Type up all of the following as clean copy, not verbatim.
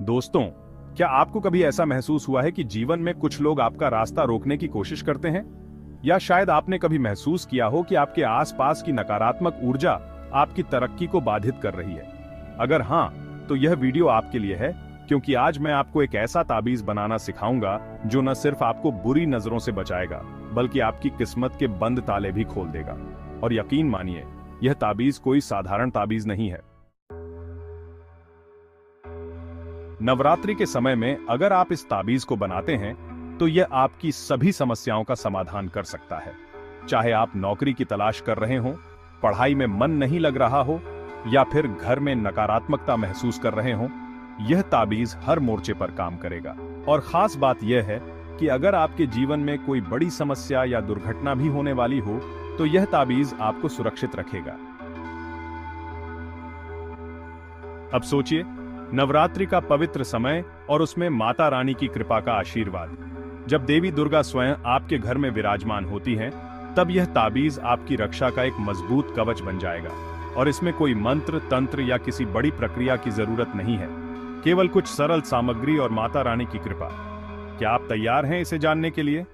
दोस्तों, क्या आपको कभी ऐसा महसूस हुआ है कि जीवन में कुछ लोग आपका रास्ता रोकने की कोशिश करते हैं? या शायद आपने कभी महसूस किया हो कि आपके आसपास की नकारात्मक ऊर्जा आपकी तरक्की को बाधित कर रही है? अगर हाँ, तो यह वीडियो आपके लिए है, क्योंकि आज मैं आपको एक ऐसा ताबीज बनाना सिखाऊंगा जो न सिर्फ आपको बुरी नजरों से बचाएगा, बल्कि आपकी किस्मत के बंद ताले भी खोल देगा। और यकीन मानिए, यह ताबीज कोई साधारण ताबीज नहीं है। नवरात्रि के समय में अगर आप इस ताबीज को बनाते हैं तो यह आपकी सभी समस्याओं का समाधान कर सकता है। चाहे आप नौकरी की तलाश कर रहे हो, पढ़ाई में मन नहीं लग रहा हो, या फिर घर में नकारात्मकता महसूस कर रहे हो, यह ताबीज हर मोर्चे पर काम करेगा। और खास बात यह है कि अगर आपके जीवन में कोई बड़ी समस्या या दुर्घटना भी होने वाली हो, तो यह ताबीज आपको सुरक्षित रखेगा। अब सोचिए, नवरात्रि का पवित्र समय और उसमें माता रानी की कृपा का आशीर्वाद। जब देवी दुर्गा स्वयं आपके घर में विराजमान होती हैं, तब यह ताबीज आपकी रक्षा का एक मजबूत कवच बन जाएगा। और इसमें कोई मंत्र, तंत्र या किसी बड़ी प्रक्रिया की जरूरत नहीं है, केवल कुछ सरल सामग्री और माता रानी की कृपा। क्या आप तैयार हैं इसे जानने के लिए?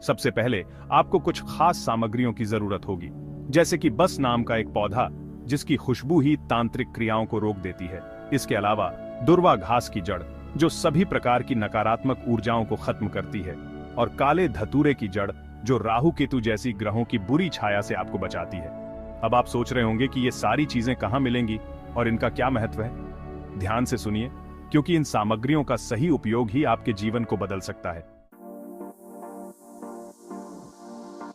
सबसे पहले आपको कुछ खास सामग्रियों की जरूरत होगी, जैसे कि बस नाम का एक पौधा जिसकी खुशबू ही तांत्रिक क्रियाओं को रोक देती है। इसके अलावा दुर्वा घास की जड़, जो सभी प्रकार की नकारात्मक ऊर्जाओं को खत्म करती है, और काले धतूरे की जड़, जो राहु केतु जैसी ग्रहों की बुरी छाया से आपको बचाती है। अब आप सोच रहे होंगे कि ये सारी चीजें कहां मिलेंगी और इनका क्या महत्व है। ध्यान से सुनिए, क्योंकि इन सामग्रियों का सही उपयोग ही आपके जीवन को बदल सकता है।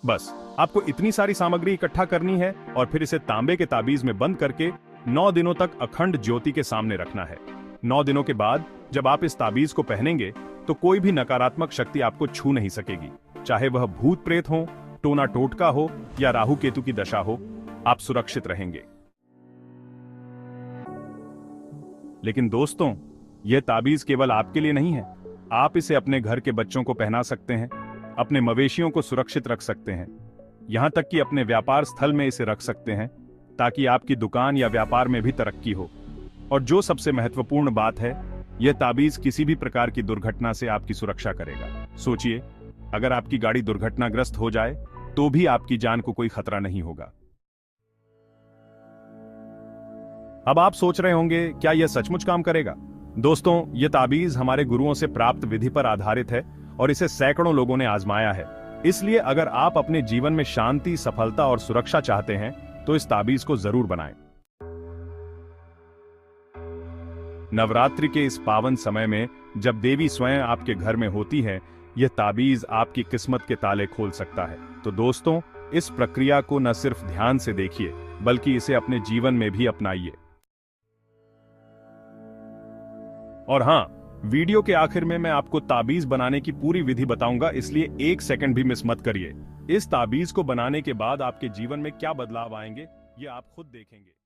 बस आपको इतनी सारी सामग्री इकट्ठा करनी है और फिर इसे तांबे के ताबीज में बंद करके 9 दिनों तक अखंड ज्योति के सामने रखना है। 9 दिनों के बाद जब आप इस ताबीज को पहनेंगे तो कोई भी नकारात्मक शक्ति आपको छू नहीं सकेगी। चाहे वह भूत प्रेत हो, टोना टोटका हो या राहु केतु की दशा हो, आप सुरक्षित रहेंगे। लेकिन दोस्तों, यह ताबीज केवल आपके लिए नहीं है। आप इसे अपने घर के बच्चों को पहना सकते हैं, अपने मवेशियों को सुरक्षित रख सकते हैं, यहां तक कि अपने व्यापार स्थल में इसे रख सकते हैं, ताकि आपकी दुकान या व्यापार में भी तरक्की हो। और जो सबसे महत्वपूर्ण बात है, यह ताबीज किसी भी प्रकार की दुर्घटना से आपकी सुरक्षा करेगा। सोचिए, अगर आपकी गाड़ी दुर्घटनाग्रस्त हो जाए तो भी आपकी जान को कोई खतरा नहीं होगा। अब आप सोच रहे होंगे, क्या यह सचमुच काम करेगा? दोस्तों, यह ताबीज हमारे गुरुओं से प्राप्त विधि पर आधारित है और इसे सैकड़ों लोगों ने आजमाया है। इसलिए अगर आप अपने जीवन में शांति, सफलता और सुरक्षा चाहते हैं तो इस ताबीज को जरूर बनाएं। नवरात्रि के इस पावन समय में जब देवी स्वयं आपके घर में होती है, यह ताबीज आपकी किस्मत के ताले खोल सकता है। तो दोस्तों, इस प्रक्रिया को न सिर्फ ध्यान से देखिए, बल्कि इसे अपने जीवन में भी अपनाइए। और हां, वीडियो के आखिर में मैं आपको ताबीज बनाने की पूरी विधि बताऊंगा, इसलिए 1 सेकंड भी मिस मत करिए। इस ताबीज को बनाने के बाद आपके जीवन में क्या बदलाव आएंगे, ये आप खुद देखेंगे।